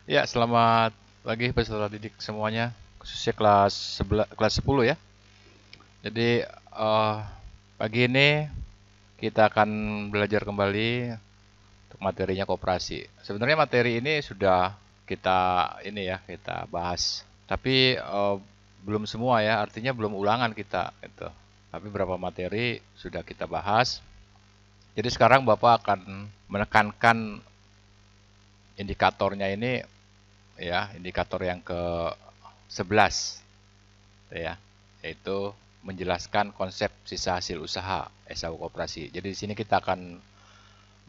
Ya, selamat pagi peserta didik semuanya, khususnya kelas 11, kelas 10 ya. Jadi pagi ini kita akan belajar kembali untuk materinya koperasi. Sebenarnya materi ini sudah kita kita bahas, tapi belum semua ya, artinya belum ulangan kita gitu. Tapi beberapa materi sudah kita bahas. Jadi sekarang Bapak akan menekankan indikatornya ini ya, indikator yang ke 11 ya, yaitu menjelaskan konsep sisa hasil usaha SHU koperasi. Jadi di sini kita akan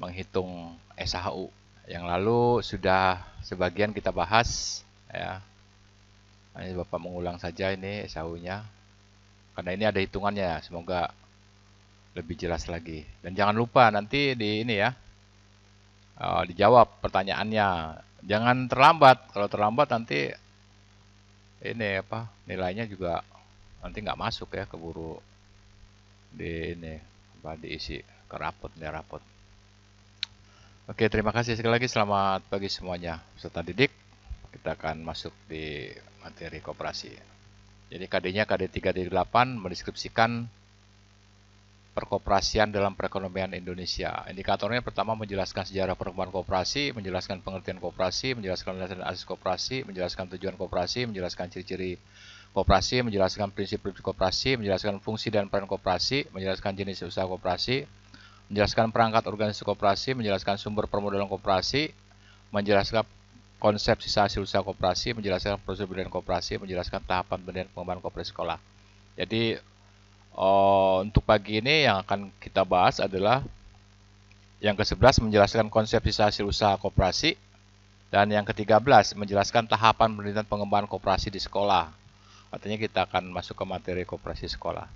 menghitung SHU. Yang lalu sudah sebagian kita bahas ya. Ini Bapak mengulang saja ini SHU-nya karena ini ada hitungannya. Semoga lebih jelas lagi. Dan jangan lupa nanti di ini ya, dijawab pertanyaannya. Jangan terlambat. Kalau terlambat nanti ini apa? Nilainya juga nanti nggak masuk ya, keburu di ini apa diisi ke rapot nih rapot. Oke, terima kasih sekali lagi. Selamat pagi semuanya. Peserta didik, kita akan masuk di materi koperasi. Jadi KD-nya KD 3D8 mendeskripsikan perkoperasian dalam perekonomian Indonesia. Indikatornya pertama menjelaskan sejarah perkembangan koperasi, menjelaskan pengertian koperasi, menjelaskan landasan asas koperasi, menjelaskan tujuan koperasi, menjelaskan ciri-ciri koperasi, menjelaskan prinsip-prinsip koperasi, menjelaskan fungsi dan peran koperasi, menjelaskan jenis usaha koperasi, menjelaskan perangkat organisasi koperasi, menjelaskan sumber permodalan koperasi, menjelaskan konsep sisa hasil usaha koperasi, menjelaskan proses pendirian koperasi, menjelaskan tahapan pendirian pengembangan koperasi sekolah. Jadi untuk pagi ini yang akan kita bahas adalah yang ke-11 menjelaskan konsep sisa hasil usaha koperasi, dan yang ke-13 menjelaskan tahapan pendirian pengembangan koperasi di sekolah. Artinya kita akan masuk ke materi koperasi sekolah.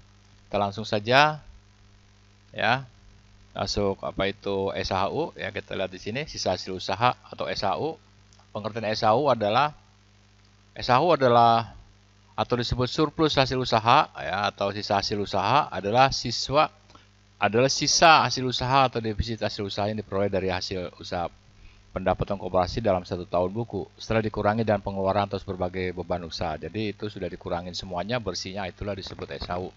Kita langsung saja ya, masuk apa itu SHU ya, kita lihat di sini sisa hasil usaha atau SHU. Pengertian SHU adalah atau disebut surplus hasil usaha ya, atau sisa hasil usaha adalah sisa hasil usaha atau defisit hasil usaha yang diperoleh dari hasil usaha pendapatan koperasi dalam satu tahun buku setelah dikurangi dan pengeluaran atas berbagai beban usaha. Jadi itu sudah dikurangin semuanya, bersihnya itulah disebut SHU.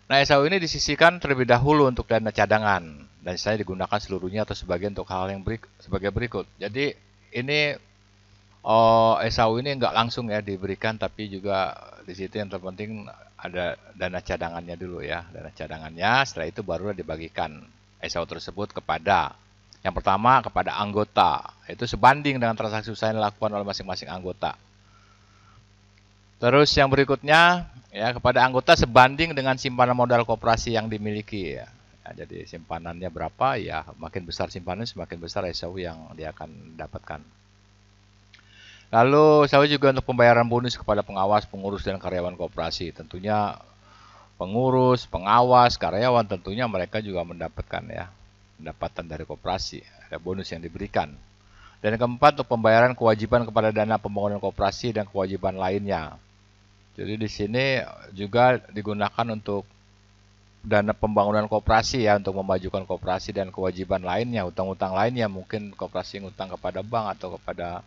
Nah, SHU ini disisihkan terlebih dahulu untuk dana cadangan dan saya digunakan seluruhnya atau sebagian untuk hal yang sebagai berikut. Jadi ini SHU ini nggak langsung ya diberikan, tapi juga di situ yang terpenting ada dana cadangannya dulu ya, dana cadangannya. Setelah itu baru dibagikan SHU tersebut kepada yang pertama kepada anggota, itu sebanding dengan transaksi usaha yang dilakukan oleh masing-masing anggota. Terus yang berikutnya ya, kepada anggota sebanding dengan simpanan modal koperasi yang dimiliki ya. Jadi simpanannya berapa ya, makin besar simpanannya semakin besar SHU yang dia akan dapatkan. Lalu SHU juga untuk pembayaran bonus kepada pengawas, pengurus dan karyawan koperasi. Tentunya pengurus, pengawas, karyawan tentunya mereka juga mendapatkan ya pendapatan dari koperasi, ada bonus yang diberikan. Dan yang keempat untuk pembayaran kewajiban kepada dana pembangunan koperasi dan kewajiban lainnya. Jadi di sini juga digunakan untuk dana pembangunan koperasi ya, untuk memajukan koperasi dan kewajiban lainnya, utang-utang lainnya, mungkin koperasi ngutang kepada bank atau kepada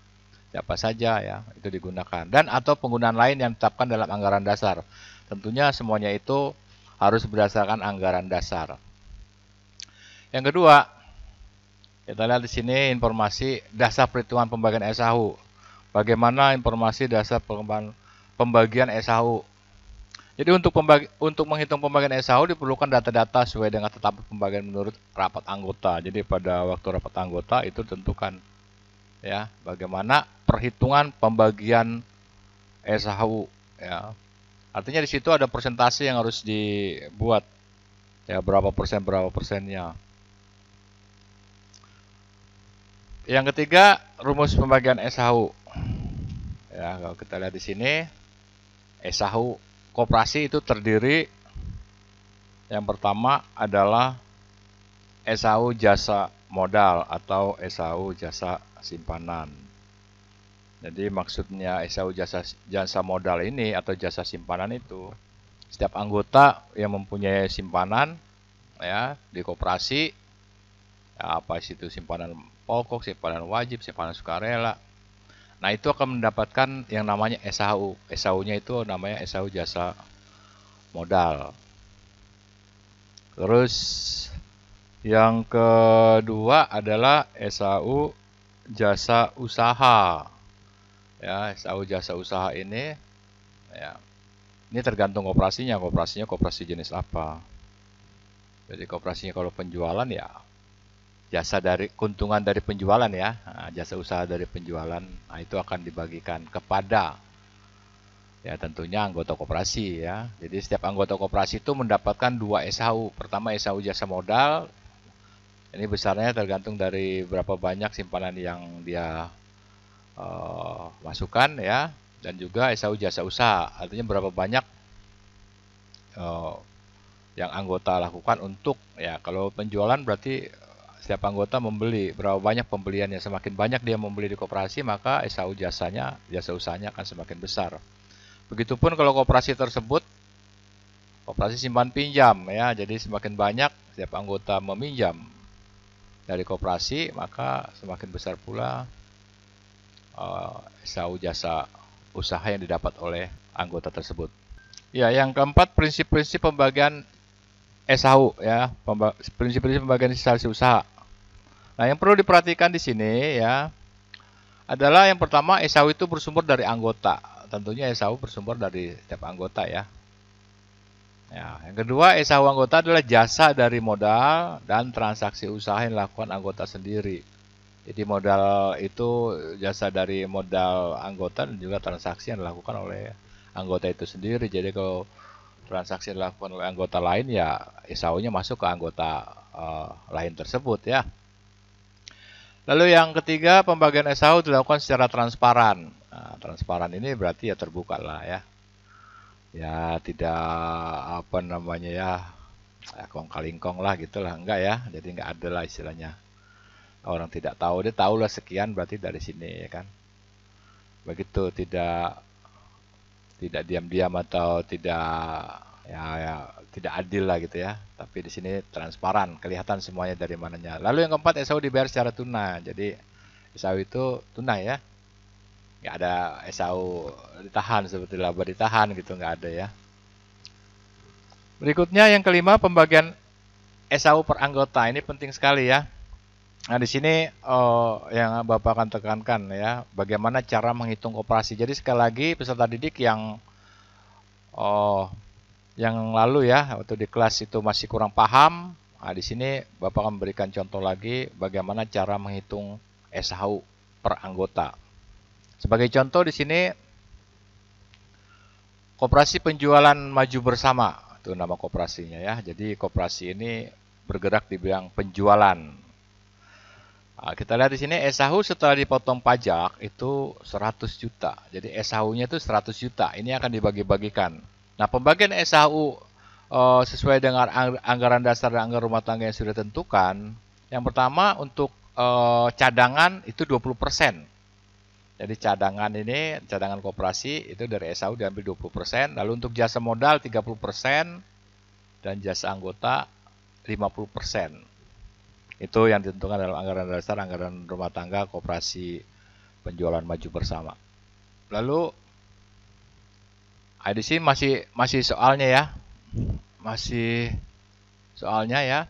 siapa saja ya, itu digunakan. Dan atau penggunaan lain yang ditetapkan dalam anggaran dasar. Tentunya semuanya itu harus berdasarkan anggaran dasar. Yang kedua, kita lihat di sini informasi dasar perhitungan pembagian SHU. Bagaimana informasi dasar pembagian SHU? Jadi untuk menghitung pembagian SHU diperlukan data-data sesuai dengan tetap pembagian menurut rapat anggota. Jadi pada waktu rapat anggota itu tentukan ya bagaimana perhitungan pembagian SHU ya. Artinya di situ ada persentase yang harus dibuat ya, berapa persennya. Yang ketiga, rumus pembagian SHU. Ya, kalau kita lihat di sini, SHU koperasi itu terdiri, yang pertama adalah SHU jasa modal atau SHU jasa simpanan. Jadi maksudnya SHU jasa modal ini atau jasa simpanan itu, setiap anggota yang mempunyai simpanan ya di koperasi, ya, apa itu simpanan pokok, simpanan wajib, simpanan sukarela. Nah, itu akan mendapatkan yang namanya SHU. SHU-nya itu namanya SHU jasa modal. Terus yang kedua adalah SHU jasa usaha. Ya, SHU jasa usaha ini ya, ini tergantung koperasinya. Koperasinya koperasi jenis apa. Jadi koperasinya kalau penjualan ya jasa dari keuntungan dari penjualan ya, nah, jasa usaha dari penjualan, nah itu akan dibagikan kepada ya tentunya anggota koperasi ya. Jadi setiap anggota koperasi itu mendapatkan 2 SHU. Pertama SHU jasa modal, ini besarnya tergantung dari berapa banyak simpanan yang dia masukkan ya, dan juga SHU jasa usaha, artinya berapa banyak yang anggota lakukan untuk ya kalau penjualan berarti setiap anggota membeli berapa banyak pembeliannya, semakin banyak dia membeli di koperasi maka SHU jasanya, jasa usahanya akan semakin besar. Begitupun kalau koperasi tersebut koperasi simpan pinjam ya, jadi semakin banyak setiap anggota meminjam dari koperasi maka semakin besar pula SHU jasa usaha yang didapat oleh anggota tersebut. Ya, yang keempat prinsip-prinsip pembagian SHU ya, prinsip-prinsip pembagian hasil usaha. Nah, yang perlu diperhatikan di sini ya adalah yang pertama SHU itu bersumber dari anggota. Tentunya SHU bersumber dari setiap anggota ya. Ya, yang kedua SHU anggota adalah jasa dari modal dan transaksi usaha yang dilakukan anggota sendiri. Jadi modal itu jasa dari modal anggota dan juga transaksi yang dilakukan oleh anggota itu sendiri. Jadi kalau transaksi yang dilakukan oleh anggota lain ya SHU-nya masuk ke anggota lain tersebut ya. Lalu yang ketiga, pembagian SHU dilakukan secara transparan. Nah, transparan ini berarti ya terbuka lah ya. Ya tidak apa namanya ya kong kalingkong lah gitulah, enggak ya. Jadi enggak ada lah istilahnya. Orang tidak tahu, dia tahu lah sekian berarti dari sini ya kan. Begitu, tidak diam-diam atau tidak ya tidak adil lah gitu ya. Tapi di sini transparan, kelihatan semuanya dari mananya. Lalu yang keempat, SHU dibayar secara tunai. Jadi SHU itu tunai ya. Nggak ada SHU ditahan seperti laba ditahan gitu, nggak ada ya. Berikutnya yang kelima, pembagian SHU per anggota. Ini penting sekali ya. Nah, di sini yang Bapak akan tekankan ya, bagaimana cara menghitung koperasi. Jadi sekali lagi peserta didik yang lalu ya, waktu di kelas itu masih kurang paham. Nah, di sini Bapak akan memberikan contoh lagi bagaimana cara menghitung SHU per anggota. Sebagai contoh di sini koperasi penjualan maju bersama, itu nama koperasinya ya. Jadi koperasi ini bergerak di bidang penjualan. Nah, kita lihat di sini SHU setelah dipotong pajak itu 100 juta. Jadi SHU-nya itu 100 juta. Ini akan dibagi-bagikan. Nah, pembagian SHU sesuai dengan anggaran dasar dan anggaran rumah tangga yang sudah ditentukan. Yang pertama untuk cadangan itu 20%. Jadi cadangan ini, cadangan koperasi itu dari SHU diambil 20%. Lalu untuk jasa modal 30% dan jasa anggota 50%. Itu yang ditentukan dalam anggaran dasar, anggaran rumah tangga, koperasi penjualan maju bersama. Lalu di sini masih soalnya ya. Masih soalnya ya.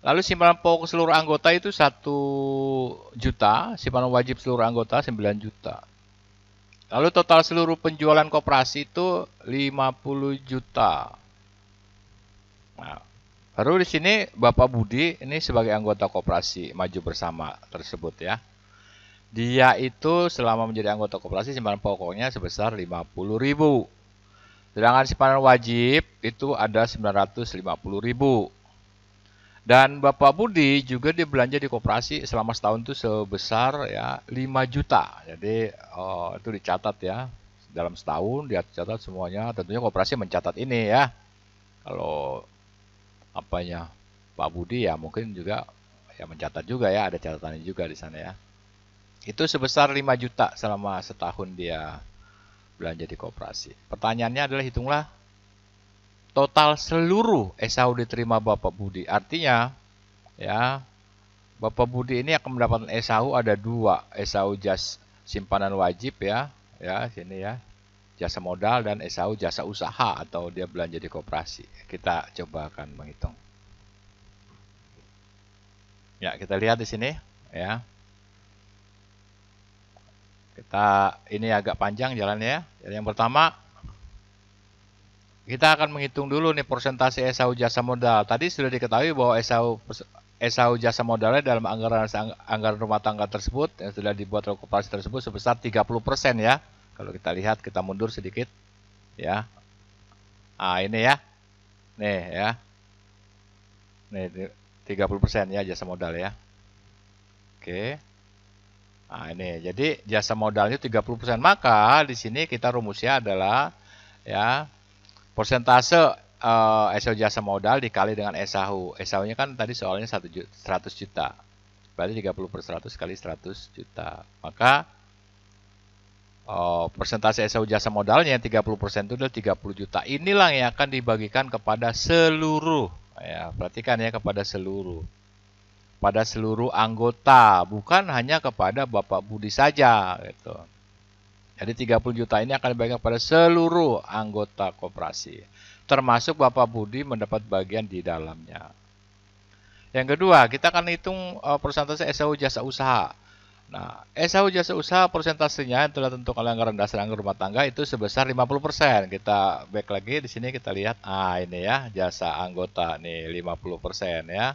Lalu simpanan pokok seluruh anggota itu 1 juta, simpanan wajib seluruh anggota 9 juta. Lalu total seluruh penjualan koperasi itu 50 juta. Nah, baru di sini Bapak Budi ini sebagai anggota koperasi maju bersama tersebut ya. Dia itu selama menjadi anggota koperasi simpanan pokoknya sebesar 50.000. Sedangkan simpanan wajib itu ada 950.000. Dan Bapak Budi juga dia belanja di koperasi selama setahun itu sebesar ya 5 juta. Jadi itu dicatat ya. Dalam setahun dia catat semuanya. Tentunya koperasi mencatat ini ya. Kalau apanya Pak Budi ya mungkin juga ya mencatat juga ya, ada catatannya juga di sana ya. Itu sebesar 5 juta selama setahun dia belanja di koperasi. Pertanyaannya adalah hitunglah total seluruh SHU diterima Bapak Budi. Artinya ya Bapak Budi ini akan mendapatkan SAU ada dua, SAU jas simpanan wajib ya, sini ya, jasa modal dan SAU jasa usaha atau dia belanja di koperasi. Kita coba akan menghitung. Ya, kita lihat di sini ya. Kita ini agak panjang jalannya ya. Jadi yang pertama kita akan menghitung dulu nih persentase SAU jasa modal. Tadi sudah diketahui bahwa SAU jasa modalnya dalam anggaran rumah tangga tersebut yang sudah dibuat oleh koperasi tersebut sebesar 30% ya. Kalau kita lihat, kita mundur sedikit ya. Ah, ini ya. Nih ya. Nih 30% ya jasa modal ya. Oke. Nah, ini jadi jasa modalnya 30%. Maka di sini kita rumusnya adalah ya persentase SAU jasa modal dikali dengan SAU. SAU-nya kan tadi soalnya 100 juta. Berarti 30/100 kali 100 juta. Maka persentase SAU jasa modalnya 30% itu adalah 30 juta. Inilah yang akan dibagikan kepada seluruh. Ya, perhatikan ya, kepada seluruh. Pada seluruh anggota, bukan hanya kepada Bapak Budi saja gitu. Jadi 30 juta ini akan dibagikan kepada seluruh anggota koperasi, termasuk Bapak Budi mendapat bagian di dalamnya. Yang kedua, kita akan hitung persentase SAU jasa usaha. Nah, SAU jasa usaha persentasenya yang telah tentukan oleh anggaran dasar anggaran rumah tangga itu sebesar 50%. Kita back lagi di sini kita lihat, ini ya, jasa anggota nih 50% ya.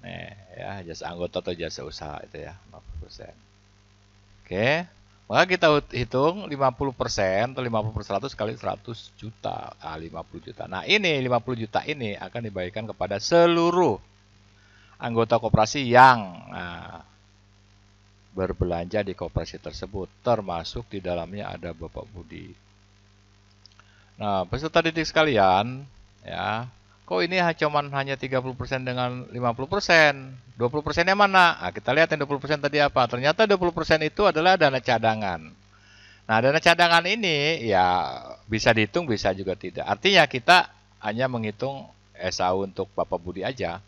Nih ya, jasa anggota atau jasa usaha itu ya, 50%. Oke. Maka kita hitung 50% atau 50/100 kali 100 juta. 50 juta. Nah, ini 50 juta ini akan dibagikan kepada seluruh anggota koperasi yang berbelanja di koperasi tersebut, termasuk di dalamnya ada Bapak Budi. Nah, peserta didik sekalian, ya, kok ini hanya 30% dengan 50%? 20%-nya mana? Nah, kita lihat yang 20% tadi apa? Ternyata 20% itu adalah dana cadangan. Nah, dana cadangan ini ya bisa dihitung, bisa juga tidak. Artinya kita hanya menghitung SAU untuk Bapak Budi aja.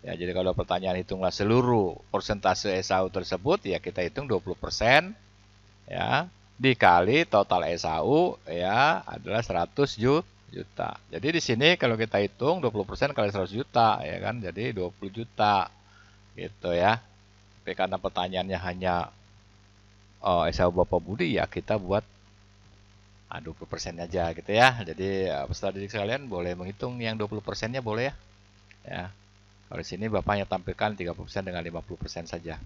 Ya, jadi kalau pertanyaan hitunglah seluruh persentase SAU tersebut, ya kita hitung 20% ya, dikali total SAU ya adalah 100 juta. Jadi di sini kalau kita hitung 20% kali 100 juta ya kan, jadi 20 juta gitu ya. Tapi karena pertanyaannya hanya SAU Bapak Budi, ya kita buat 20% aja gitu ya. Jadi peserta didik sekalian boleh menghitung yang 20%-nya boleh ya. Ya. Kalau di sini Bapak hanya tampilkan 30% dengan 50% saja.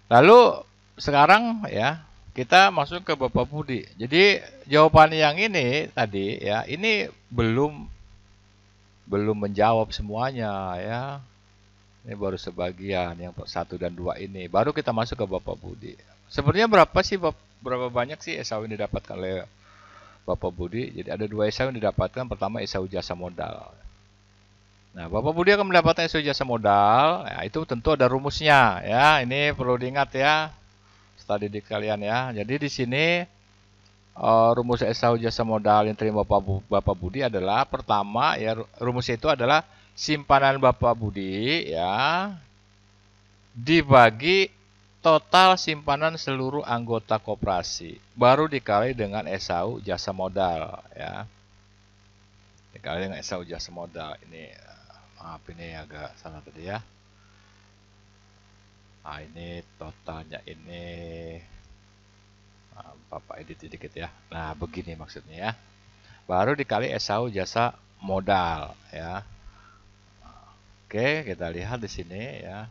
Lalu sekarang ya kita masuk ke Bapak Budi. Jadi jawaban yang ini tadi ya, ini belum menjawab semuanya ya. Ini baru sebagian, yang 1 dan 2 ini. Baru kita masuk ke Bapak Budi. Sebenarnya berapa banyak sih SAU yang didapatkan oleh Bapak Budi? Jadi ada 2 SAU yang didapatkan. Pertama SAU jasa modal. Nah, Bapak Budi akan mendapatkan SAU jasa modal. Ya, itu tentu ada rumusnya ya. Ini perlu diingat ya, peserta didik kalian ya. Jadi di sini rumus SAU jasa modal yang terima Bapak Budi adalah pertama ya, rumusnya itu adalah simpanan Bapak Budi ya dibagi total simpanan seluruh anggota koperasi, baru dikali dengan SAU jasa modal ya. Dikali dengan SAU jasa modal. Ini maaf, ini agak salah tadi ya. Nah, ini totalnya ini Bapak edit sedikit ya. Nah, begini maksudnya ya. Baru dikali SAU jasa modal ya. Oke, kita lihat di sini ya.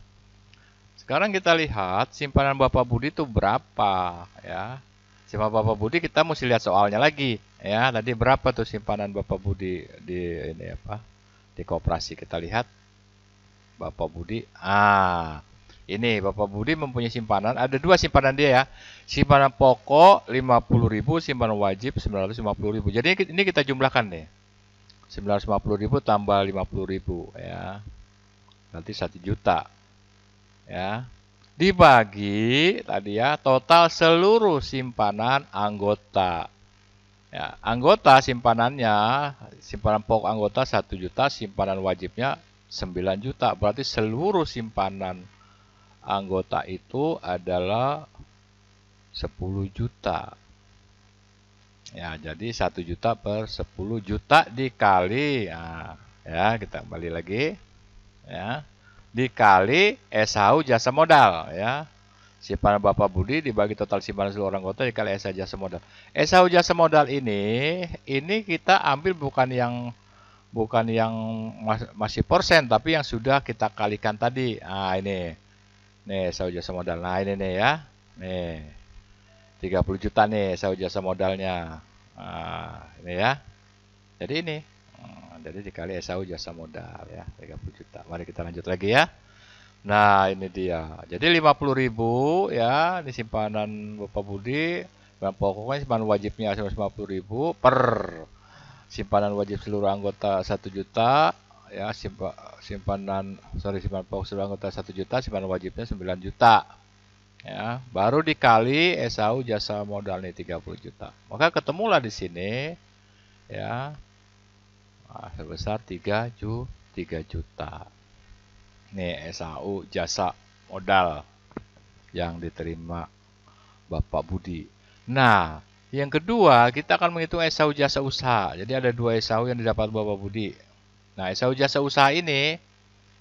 Sekarang kita lihat simpanan Bapak Budi itu berapa ya. Simpanan Bapak Budi kita mesti lihat soalnya lagi ya. Tadi berapa tuh simpanan Bapak Budi di ini apa? Di koperasi. Kita lihat Bapak Budi. Ini Bapak Budi mempunyai simpanan. Ada 2 simpanan dia ya. Simpanan pokok 50.000, simpanan wajib 950.000. Jadi ini kita jumlahkan nih. 950.000 tambah 50.000 ya. Nanti 1 juta. Ya. Dibagi tadi ya total seluruh simpanan anggota. Ya, anggota simpanannya, simpanan pokok anggota 1 juta, simpanan wajibnya 9 juta. Berarti seluruh simpanan anggota itu adalah 10 juta. Ya, jadi 1 juta per 10 juta dikali, nah, ya kita kembali lagi, ya, dikali SHU jasa modal, ya. Simpanan Bapak Budi dibagi total simpanan seluruh anggota dikali SHU jasa modal. SHU jasa modal ini kita ambil bukan yang masih persen, tapi yang sudah kita kalikan tadi. Nah, ini. Nih, SHU jasa modal. Nah, ini nih ya. Nih. 30 juta nih SHU jasa modalnya. Nah, ini ya. Jadi ini. Jadi dikali SHU jasa modal ya, 30 juta. Mari kita lanjut lagi ya. Nah, ini dia. Jadi 50.000 ya, ini simpanan Bapak Budi. Dan pokoknya simpanan wajibnya 150.000 per simpanan wajib seluruh anggota 1 juta ya, simpanan pokok seluruh anggota 1 juta, simpanan wajibnya 9 juta. Ya, baru dikali SHU jasa modal nih 30 juta. Maka ketemulah di sini ya, sebesar 3 juta. Nih SHU jasa modal yang diterima Bapak Budi. Nah, yang kedua kita akan menghitung SHU jasa usaha. Jadi ada 2 SHU yang didapat Bapak Budi. Nah, SHU jasa usaha ini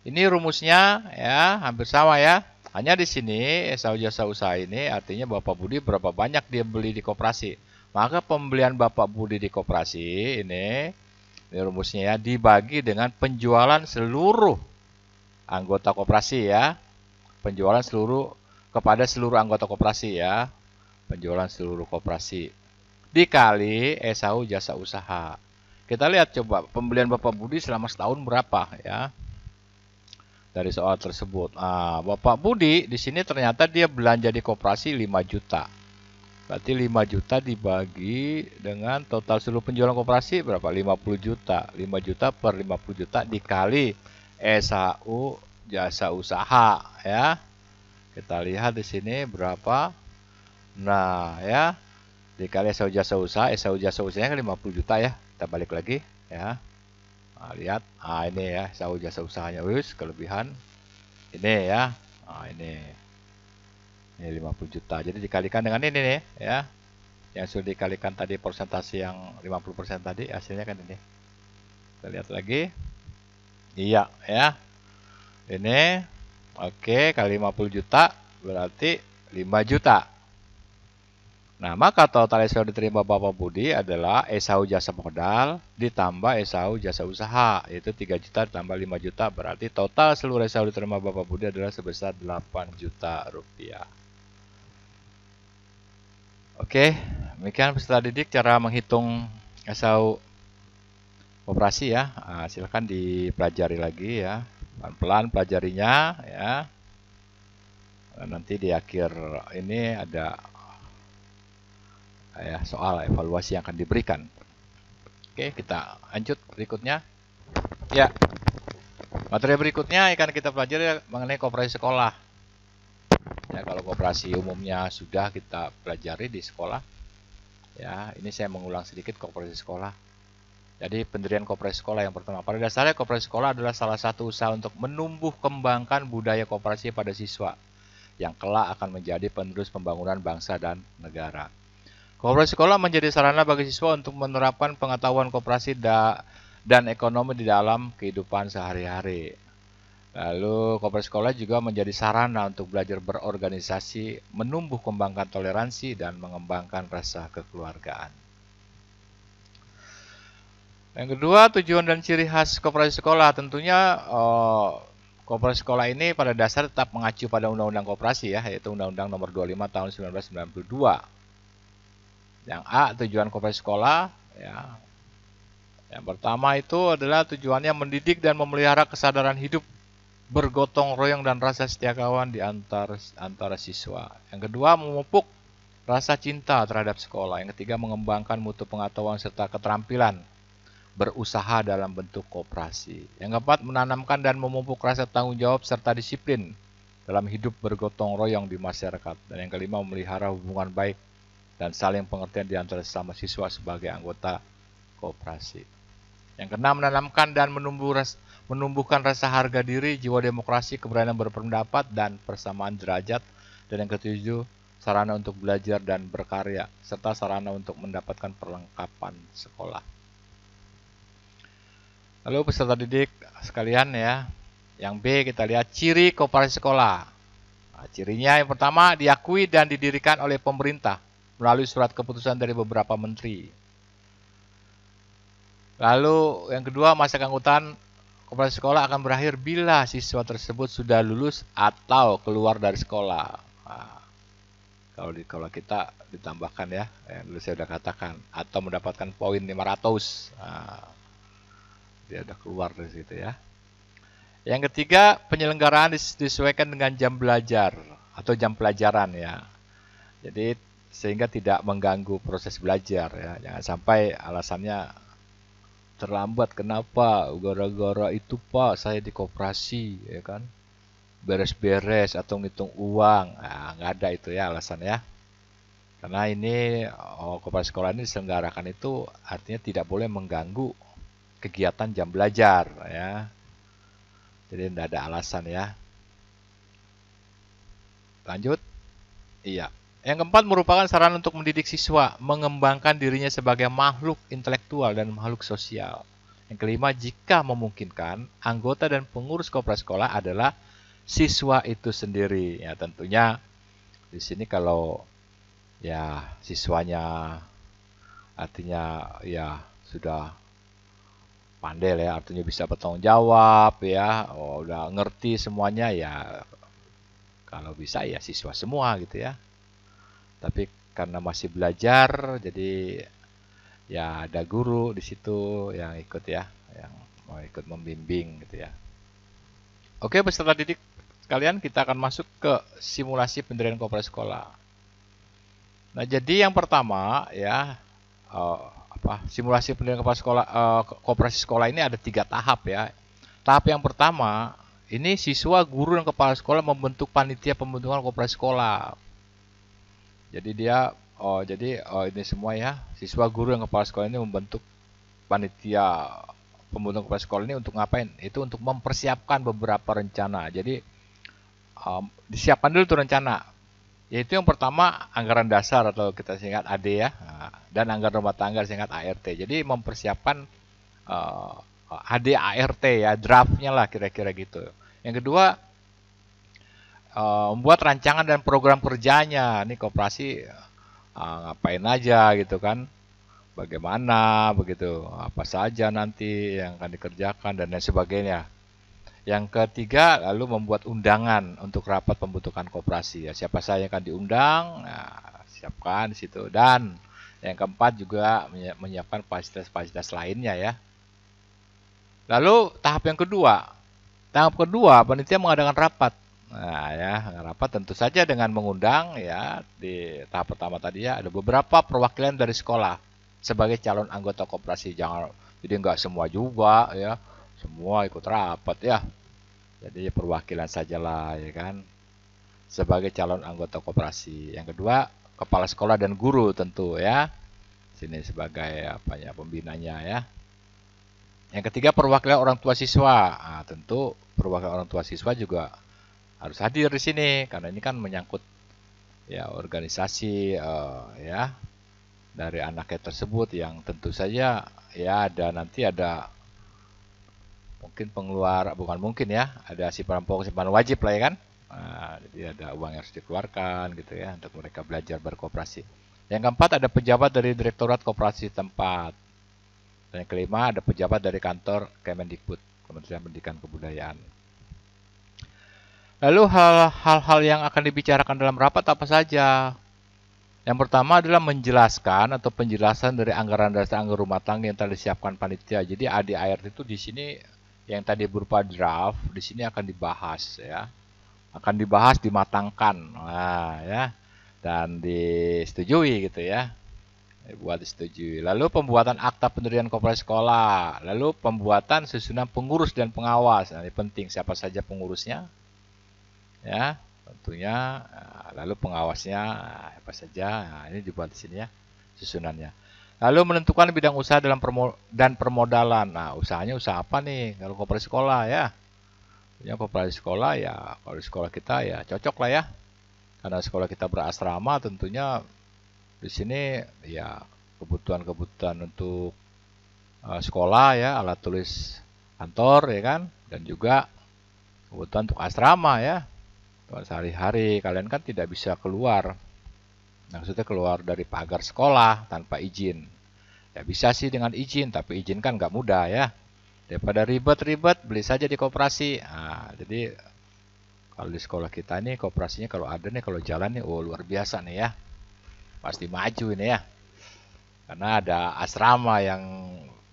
rumusnya ya hampir sama ya. Hanya di sini SHU jasa usaha ini artinya Bapak Budi berapa banyak dia beli di koperasi. Maka pembelian Bapak Budi di koperasi ini rumusnya ya, dibagi dengan penjualan seluruh anggota koperasi ya. Penjualan kepada seluruh anggota koperasi ya. Penjualan seluruh koperasi dikali SHU jasa usaha. Kita lihat coba pembelian Bapak Budi selama setahun berapa ya. Dari soal tersebut. Bapak Budi di sini ternyata dia belanja di koperasi 5 juta. Berarti 5 juta dibagi dengan total seluruh penjualan koperasi berapa? 50 juta. 5 juta per 50 juta dikali SHU jasa usaha ya. Kita lihat di sini berapa. Nah, ya. Dikali SHU jasa usaha, SHU jasa usahanya kan 50 juta ya. Kita balik lagi ya. Nah, lihat, ini ya SHU jasa usahanya, kelebihan ini ya. Nah, ini 50 juta. Jadi dikalikan dengan ini nih ya. Yang sudah dikalikan tadi persentase yang 50% tadi, hasilnya kan ini. Kita lihat lagi. Iya ya. Ini oke, kali 50 juta berarti 5 juta. Nah, maka total SHU diterima Bapak Budi adalah SHU jasa modal ditambah SHU jasa usaha, yaitu 3 juta ditambah 5 juta, berarti total seluruh SHU diterima Bapak Budi adalah sebesar 8 juta rupiah. Oke, demikian peserta didik cara menghitung SHU koperasi ya. Silakan dipelajari lagi ya, pelan-pelan pelajarinya ya. Nanti di akhir ini ada ya soal evaluasi yang akan diberikan. Oke, kita lanjut berikutnya. Ya, materi berikutnya akan kita pelajari mengenai koperasi sekolah. Ya, kalau koperasi umumnya sudah kita pelajari di sekolah. Ya, ini saya mengulang sedikit koperasi sekolah. Jadi pendirian koperasi sekolah yang pertama. Pada dasarnya koperasi sekolah adalah salah satu usaha untuk menumbuh kembangkan budaya koperasi pada siswa yang kelak akan menjadi penerus pembangunan bangsa dan negara. Koperasi sekolah menjadi sarana bagi siswa untuk menerapkan pengetahuan koperasi dan ekonomi di dalam kehidupan sehari-hari. Lalu koperasi sekolah juga menjadi sarana untuk belajar berorganisasi, menumbuh kembangkan toleransi, dan mengembangkan rasa kekeluargaan. Yang kedua, tujuan dan ciri khas koperasi sekolah. Tentunya koperasi sekolah ini pada dasar tetap mengacu pada Undang-Undang Koperasi ya, yaitu Undang-Undang Nomor 25 Tahun 1992. Yang A, tujuan koperasi sekolah ya. Yang pertama itu adalah tujuannya mendidik dan memelihara kesadaran hidup bergotong royong dan rasa setia kawan di antara siswa. Yang kedua, memupuk rasa cinta terhadap sekolah. Yang ketiga, mengembangkan mutu pengetahuan serta keterampilan berusaha dalam bentuk koperasi. Yang keempat, menanamkan dan memupuk rasa tanggung jawab serta disiplin dalam hidup bergotong royong di masyarakat. Dan yang kelima, memelihara hubungan baik dan saling pengertian di antara sesama siswa sebagai anggota koperasi. Yang keenam, menanamkan dan menumbuhkan rasa harga diri, jiwa demokrasi, keberanian berpendapat, dan persamaan derajat. Dan yang ketujuh, sarana untuk belajar dan berkarya, serta sarana untuk mendapatkan perlengkapan sekolah. Lalu peserta didik sekalian ya, yang B kita lihat ciri koperasi sekolah. Nah, cirinya yang pertama, diakui dan didirikan oleh pemerintah melalui surat keputusan dari beberapa menteri. Lalu yang kedua, masa keanggotaan koperasi sekolah akan berakhir bila siswa tersebut sudah lulus atau keluar dari sekolah. Nah, kalau kita ditambahkan ya, yang dulu saya sudah katakan, atau mendapatkan poin 500. Nah, dia sudah keluar dari situ ya. Yang ketiga, penyelenggaraan disesuaikan dengan jam belajar atau jam pelajaran ya. Jadi sehingga tidak mengganggu proses belajar ya. Jangan sampai alasannya terlambat, kenapa? Gara-gara itu Pak, saya di koperasi ya kan. Beres-beres atau ngitung uang. Nah, nggak ada itu ya alasan ya. Karena ini koperasi sekolah ini diselenggarakan itu artinya tidak boleh mengganggu kegiatan jam belajar ya. Jadi tidak ada alasan ya. Lanjut. Iya. Yang keempat, merupakan sarana untuk mendidik siswa, mengembangkan dirinya sebagai makhluk intelektual dan makhluk sosial. Yang kelima, jika memungkinkan, anggota dan pengurus koperasi sekolah adalah siswa itu sendiri. Ya, tentunya di sini kalau ya siswanya artinya ya sudah pandai ya, artinya bisa bertanggung jawab ya, udah ngerti semuanya ya, kalau bisa ya siswa semua gitu ya. Tapi karena masih belajar, jadi ya ada guru di situ yang ikut ya, yang mau ikut membimbing gitu ya. Oke, peserta didik sekalian, kita akan masuk ke simulasi pendirian koperasi sekolah. Nah, jadi yang pertama ya, simulasi pendirian koperasi sekolah ini ada 3 tahap ya. Tahap yang pertama, ini siswa, guru, dan kepala sekolah membentuk panitia pembentukan koperasi sekolah. Jadi ini semua ya, siswa, guru, dan kepala sekolah ini membentuk panitia pembentukan koperasi sekolah ini untuk ngapain? Itu untuk mempersiapkan beberapa rencana. Jadi disiapkan dulu tuh rencana. Yaitu yang pertama, anggaran dasar atau kita singkat AD ya, dan anggaran rumah tangga singkat ART. Jadi mempersiapkan AD ART ya, draftnya lah kira-kira gitu. Yang kedua, membuat rancangan dan program kerjanya. Ini koperasi ngapain aja gitu kan, bagaimana begitu, apa saja nanti yang akan dikerjakan dan lain sebagainya. Yang ketiga, lalu membuat undangan untuk rapat pembentukan koperasi ya, siapa saja yang akan diundang, nah, siapkan di situ. Dan yang keempat juga menyiapkan fasilitas-fasilitas lainnya ya. Lalu tahap kedua, panitia mengadakan rapat. Nah ya, rapat tentu saja dengan mengundang ya, di tahap pertama tadi ya, ada beberapa perwakilan dari sekolah sebagai calon anggota koperasi. Jadi nggak semua juga ya, semua ikut rapat ya. Jadi perwakilan sajalah ya kan, sebagai calon anggota koperasi. Yang kedua, kepala sekolah dan guru tentu ya, sini sebagai pembinanya ya. Yang ketiga, perwakilan orang tua siswa. Nah, tentu perwakilan orang tua siswa juga harus hadir di sini karena ini kan menyangkut ya organisasi ya dari anaknya tersebut, yang tentu saja ya nanti ada mungkin ada simpanan wajib lah ya kan. Nah, jadi ada uang yang harus dikeluarkan gitu ya untuk mereka belajar berkoperasi. Yang keempat, ada pejabat dari Direktorat Koperasi tempat. Dan yang kelima, ada pejabat dari kantor Kemendikbud, Kementerian Pendidikan Kebudayaan. Lalu hal-hal yang akan dibicarakan dalam rapat apa saja? Yang pertama adalah menjelaskan atau penjelasan dari anggaran dasar anggaran rumah tangga yang telah disiapkan panitia. Jadi ADART itu di sini yang tadi berupa draft, di sini akan dibahas ya. Akan dibahas, dimatangkan. Nah, ya. Dan disetujui gitu ya. Buat disetujui. Lalu pembuatan akta pendirian koperasi sekolah. Lalu pembuatan susunan pengurus dan pengawas. Nah, ini penting, siapa saja pengurusnya. Ya, tentunya. Lalu pengawasnya apa saja. Nah, ini dibuat di sini ya, susunannya. Lalu menentukan bidang usaha dan permodalan. Nah, usahanya usaha apa nih? Kalau koperasi sekolah ya. Ya, koperasi sekolah ya, kalau di sekolah kita ya cocok lah ya. Karena sekolah kita berasrama tentunya di sini ya kebutuhan-kebutuhan untuk sekolah ya, alat tulis kantor ya kan, dan juga kebutuhan untuk asrama ya. Sehari-hari kalian kan tidak bisa keluar. Maksudnya keluar dari pagar sekolah tanpa izin. Ya bisa sih dengan izin, tapi izin kan nggak mudah ya. Daripada ribet-ribet, beli saja di koperasi. Nah, jadi kalau di sekolah kita nih koperasinya kalau ada nih, kalau jalan nih, oh luar biasa nih ya. Pasti maju ini ya. Karena ada asrama yang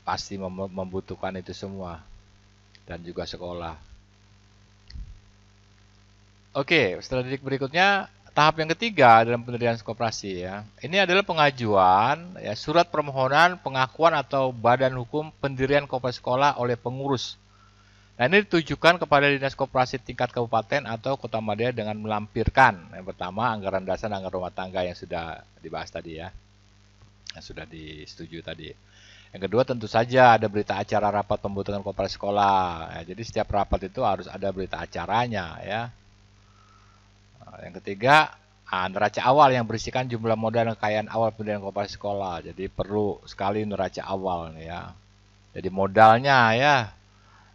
pasti membutuhkan itu semua. Dan juga sekolah. Oke, setelah didik berikutnya, tahap yang ketiga dalam pendirian koperasi ya. Ini adalah pengajuan ya, surat permohonan pengakuan atau badan hukum pendirian koperasi sekolah oleh pengurus. Nah, ini ditujukan kepada dinas koperasi tingkat kabupaten atau kota madya dengan melampirkan yang pertama anggaran dasar anggaran rumah tangga yang sudah dibahas tadi ya, yang sudah disetujui tadi. Yang kedua tentu saja ada berita acara rapat pembentukan koperasi sekolah. Ya, jadi setiap rapat itu harus ada berita acaranya ya. Yang ketiga, neraca awal yang berisikan jumlah modal dan kekayaan awal pendirian koperasi sekolah. Jadi perlu sekali neraca awal nih ya. Jadi modalnya ya,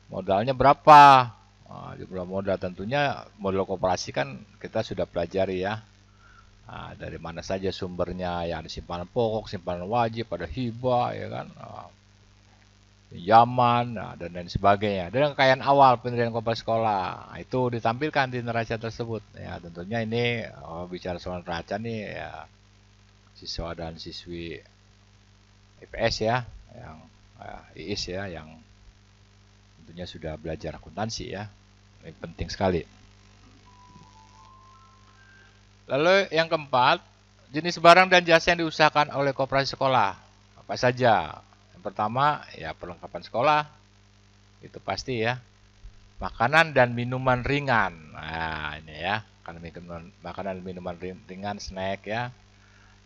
modalnya berapa? Jumlah modal tentunya modal koperasi kan kita sudah pelajari ya. Dari mana saja sumbernya, ya ada simpanan pokok, simpanan wajib, ada hibah ya kan. Pinjaman dan lain sebagainya. Dan kekayaan awal pendirian koperasi sekolah itu ditampilkan di neraca tersebut. Ya tentunya ini bicara soal neraca nih ya, siswa dan siswi IPS ya, yang IIS ya, yang tentunya sudah belajar akuntansi ya. Ini penting sekali. Lalu yang keempat, jenis barang dan jasa yang diusahakan oleh koperasi sekolah. Apa saja? Yang pertama ya perlengkapan sekolah, itu pasti ya. Makanan dan minuman ringan. Nah, ini ya, makanan dan minuman ringan, snack ya.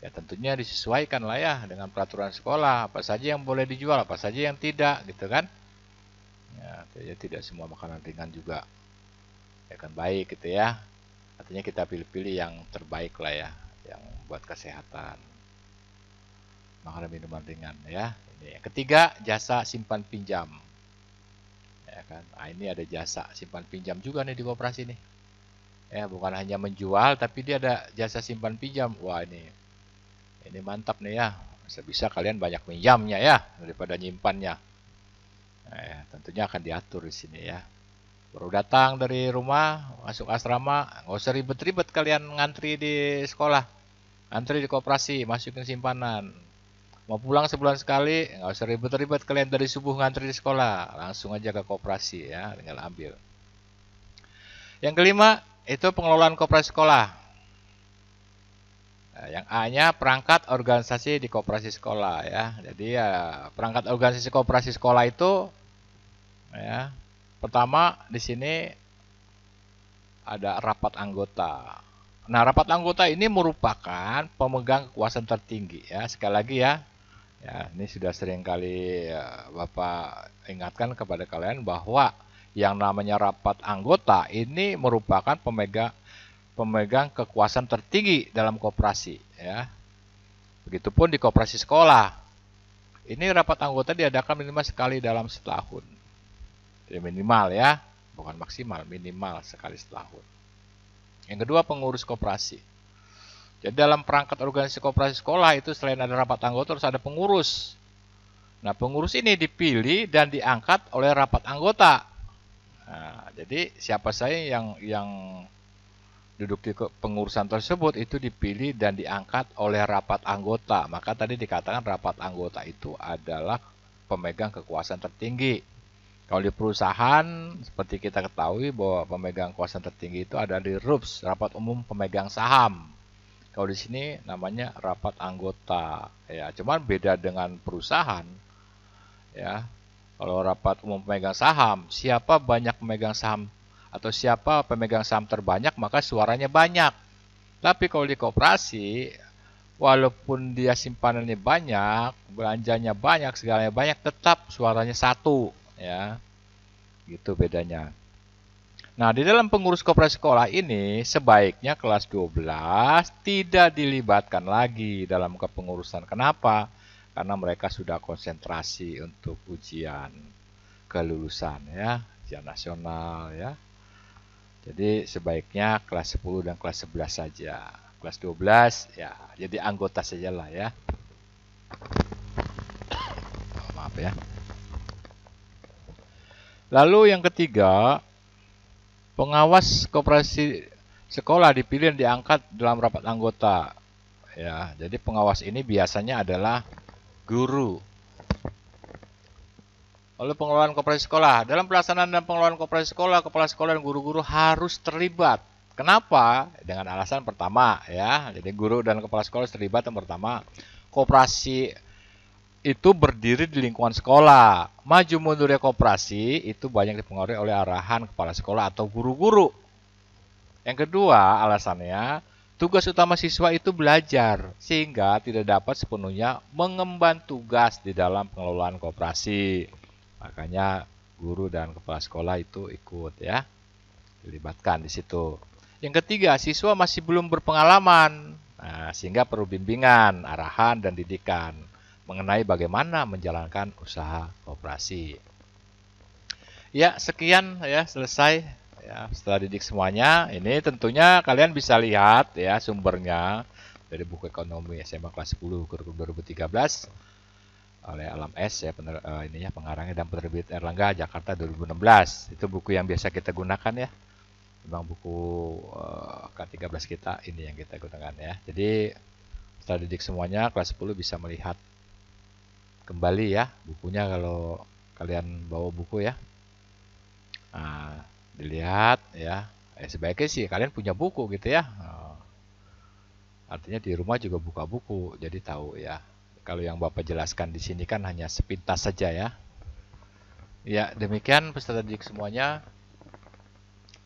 Ya tentunya disesuaikan lah ya dengan peraturan sekolah. Apa saja yang boleh dijual, apa saja yang tidak, gitu kan. Ya, tidak semua makanan ringan juga ya kan baik gitu ya. Artinya kita pilih-pilih yang terbaik lah ya, yang buat kesehatan. Makanan minuman ringan ya. Ini. Yang ketiga, jasa simpan pinjam. Ya kan? Nah, ini ada jasa simpan pinjam juga nih di koperasi nih. Ya, bukan hanya menjual tapi dia ada jasa simpan pinjam. Wah, ini mantap nih ya. Bisa kalian banyak pinjamnya ya daripada nyimpannya. Tentunya akan diatur di sini ya. Baru datang dari rumah, masuk asrama, nggak usah ribet-ribet kalian ngantri di sekolah. Ngantri di koperasi, masukin simpanan. Mau pulang sebulan sekali, nggak usah ribet-ribet kalian dari subuh ngantri di sekolah. Langsung aja ke koperasi ya, tinggal ambil. Yang kelima, itu pengelolaan koperasi sekolah. Nah, yang A-nya perangkat organisasi di koperasi sekolah ya. Jadi ya perangkat organisasi koperasi sekolah itu ya, pertama di sini ada rapat anggota. Nah, rapat anggota ini merupakan pemegang kekuasaan tertinggi ya. Sekali lagi ya. Ya, ini sudah sering kali ya, Bapak ingatkan kepada kalian bahwa yang namanya rapat anggota ini merupakan pemegang kekuasaan tertinggi dalam koperasi ya. Begitupun di koperasi sekolah. Ini rapat anggota diadakan minimal sekali dalam setahun. Minimal ya, bukan maksimal, minimal sekali setahun. Yang kedua, pengurus koperasi. Jadi dalam perangkat organisasi koperasi sekolah itu selain ada rapat anggota harus ada pengurus. Nah, pengurus ini dipilih dan diangkat oleh rapat anggota. Nah, jadi siapa saja yang duduk di pengurusan tersebut itu dipilih dan diangkat oleh rapat anggota. Maka tadi dikatakan rapat anggota itu adalah pemegang kekuasaan tertinggi. Kalau di perusahaan, seperti kita ketahui bahwa pemegang kekuasaan tertinggi itu ada di RUPS, Rapat Umum Pemegang Saham. Kalau di sini namanya rapat anggota. Ya, cuman beda dengan perusahaan. Ya, kalau rapat umum pemegang saham, siapa banyak pemegang saham atau siapa pemegang saham terbanyak, maka suaranya banyak. Tapi kalau di koperasi, walaupun dia simpanannya banyak, belanjanya banyak, segalanya banyak, tetap suaranya satu, ya. Gitu bedanya. Nah, di dalam pengurus koperasi sekolah ini sebaiknya kelas 12 tidak dilibatkan lagi dalam kepengurusan. Kenapa? Karena mereka sudah konsentrasi untuk ujian kelulusan, ya, ujian nasional, ya. Jadi sebaiknya kelas 10 dan kelas 11 saja. Kelas 12 ya jadi anggota saja lah, ya. Maaf ya. Lalu yang ketiga, pengawas koperasi sekolah dipilih dan diangkat dalam rapat anggota. Ya, jadi pengawas ini biasanya adalah guru. Lalu pengelolaan koperasi sekolah. Dalam pelaksanaan dan pengelolaan koperasi sekolah, kepala sekolah dan guru-guru harus terlibat. Kenapa? Dengan alasan pertama, ya. Jadi guru dan kepala sekolah harus terlibat. Yang pertama, koperasi itu berdiri di lingkungan sekolah. Maju mundurnya koperasi itu banyak dipengaruhi oleh arahan kepala sekolah atau guru-guru. Yang kedua, alasannya tugas utama siswa itu belajar, sehingga tidak dapat sepenuhnya mengemban tugas di dalam pengelolaan koperasi. Makanya guru dan kepala sekolah itu ikut, ya, dilibatkan di situ. Yang ketiga, siswa masih belum berpengalaman, sehingga perlu bimbingan, arahan, dan didikan mengenai bagaimana menjalankan usaha koperasi. Ya, sekian ya, selesai ya. Setelah didik semuanya, ini tentunya kalian bisa lihat ya sumbernya dari buku ekonomi SMA kelas 10 kurikulum 2013 oleh Alam S, ya, ini ya pengarangnya, dan penerbit Erlangga Jakarta 2016. Itu buku yang biasa kita gunakan, ya. Memang buku K13 kita ini yang kita gunakan, ya. Jadi setelah didik semuanya kelas 10 bisa melihat kembali ya bukunya kalau kalian bawa buku, ya. Nah, dilihat ya. Sebaiknya sih kalian punya buku gitu, ya. Artinya di rumah juga buka buku, jadi tahu ya. Kalau yang Bapak jelaskan di sini kan hanya sepintas saja, ya. Ya, demikian peserta didik semuanya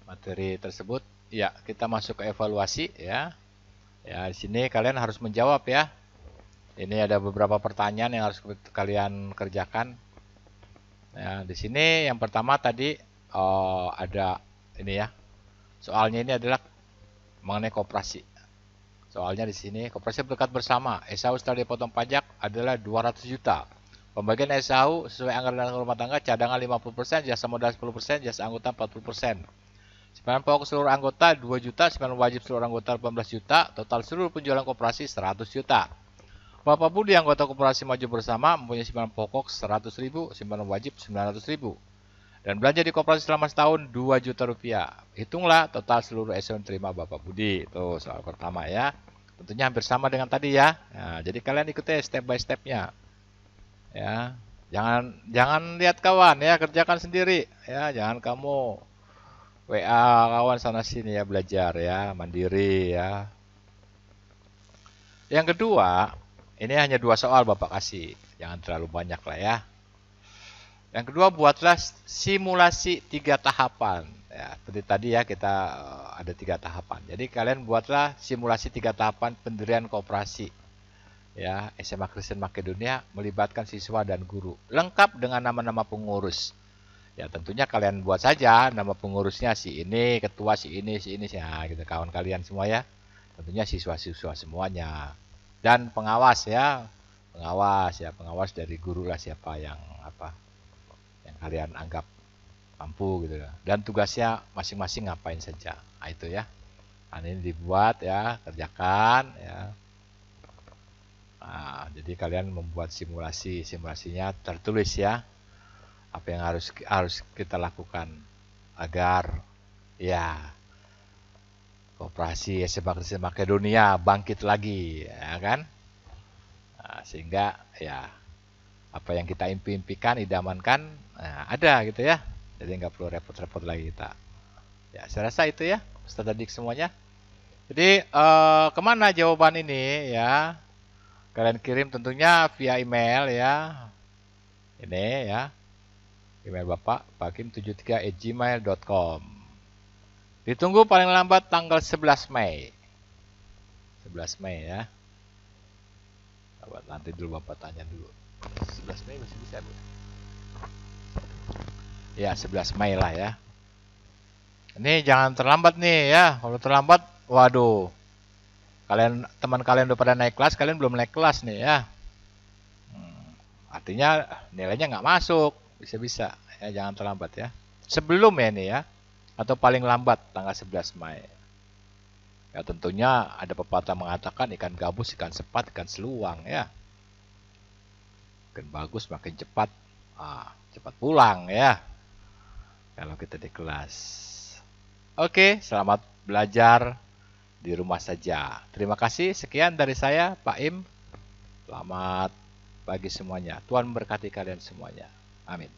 materi tersebut. Ya, kita masuk ke evaluasi, ya. Ya, di sini kalian harus menjawab, ya. Ini ada beberapa pertanyaan yang harus kalian kerjakan. Ya, di sini yang pertama tadi ada ini ya. Soalnya ini adalah mengenai koperasi. Soalnya di sini koperasi berkat bersama. SAU setelah dipotong pajak adalah 200 juta. Pembagian SAU sesuai anggaran rumah tangga, cadangan 50%, jasa modal 10%, jasa anggota 40%. Simpan pokok seluruh anggota 2 juta, simpan wajib seluruh anggota 18 juta, total seluruh penjualan koperasi 100 juta. Bapak Budi anggota koperasi maju bersama mempunyai simpanan pokok 100.000, simpanan wajib 900.000. Dan belanja di koperasi selama setahun 2 juta rupiah. Hitunglah total seluruh SAU yang terima Bapak Budi. Itu soal pertama, ya. Tentunya hampir sama dengan tadi, ya. Nah, jadi kalian ikuti step by stepnya, ya. Jangan lihat kawan, ya, kerjakan sendiri, ya. Jangan kamu WA kawan sana sini, ya, belajar, ya, mandiri, ya. Yang kedua, ini hanya 2 soal Bapak kasih, jangan terlalu banyak lah, ya. Yang kedua, buatlah simulasi 3 tahapan. Ya, seperti tadi, ya, kita ada 3 tahapan. Jadi kalian buatlah simulasi 3 tahapan pendirian koperasi, ya, SMA Kristen Makedonia melibatkan siswa dan guru, lengkap dengan nama-nama pengurus. Ya, tentunya kalian buat saja nama pengurusnya si ini, ketua si ini, ya, gitu, kawan kalian semua, ya. Tentunya siswa-siswa semuanya. Dan pengawas, ya. Pengawas dari guru lah, siapa yang yang kalian anggap mampu gitu ya. Dan tugasnya masing-masing ngapain saja. Nah, itu, ya. Nah, ini dibuat, ya, kerjakan, ya. Nah, jadi kalian membuat simulasinya tertulis, ya. Apa yang harus kita lakukan agar, ya, koperasi SMA Kristen Makedonia bangkit lagi, ya kan? Nah, sehingga ya apa yang kita impikan, idamankan, nah, ada gitu, ya. Jadi nggak perlu repot-repot lagi kita. Ya, saya rasa itu, ya, peserta didik semuanya. Jadi kemana jawaban ini, ya? Kalian kirim tentunya via email, ya. Ini, ya. Email Bapak, pakim73@gmail.com. Ditunggu paling lambat tanggal 11 Mei. 11 Mei, ya. Nanti dulu Bapak tanya dulu. 11 Mei masih bisa, Bu? Ya, 11 Mei lah ya. Ini jangan terlambat nih ya. Kalau terlambat, waduh. Teman kalian udah pada naik kelas, kalian belum naik kelas nih ya. Artinya nilainya nggak masuk. Bisa-bisa. Ya, jangan terlambat ya. Sebelum ya nih ya. Atau paling lambat tanggal 11 Mei. Ya tentunya ada pepatah mengatakan ikan gabus, ikan sepat, ikan seluang ya. Makin bagus, makin cepat. Cepat pulang ya. Kalau kita di kelas. Oke, selamat belajar di rumah saja. Terima kasih. Sekian dari saya, Pak Im. Selamat pagi semuanya. Tuhan memberkati kalian semuanya. Amin.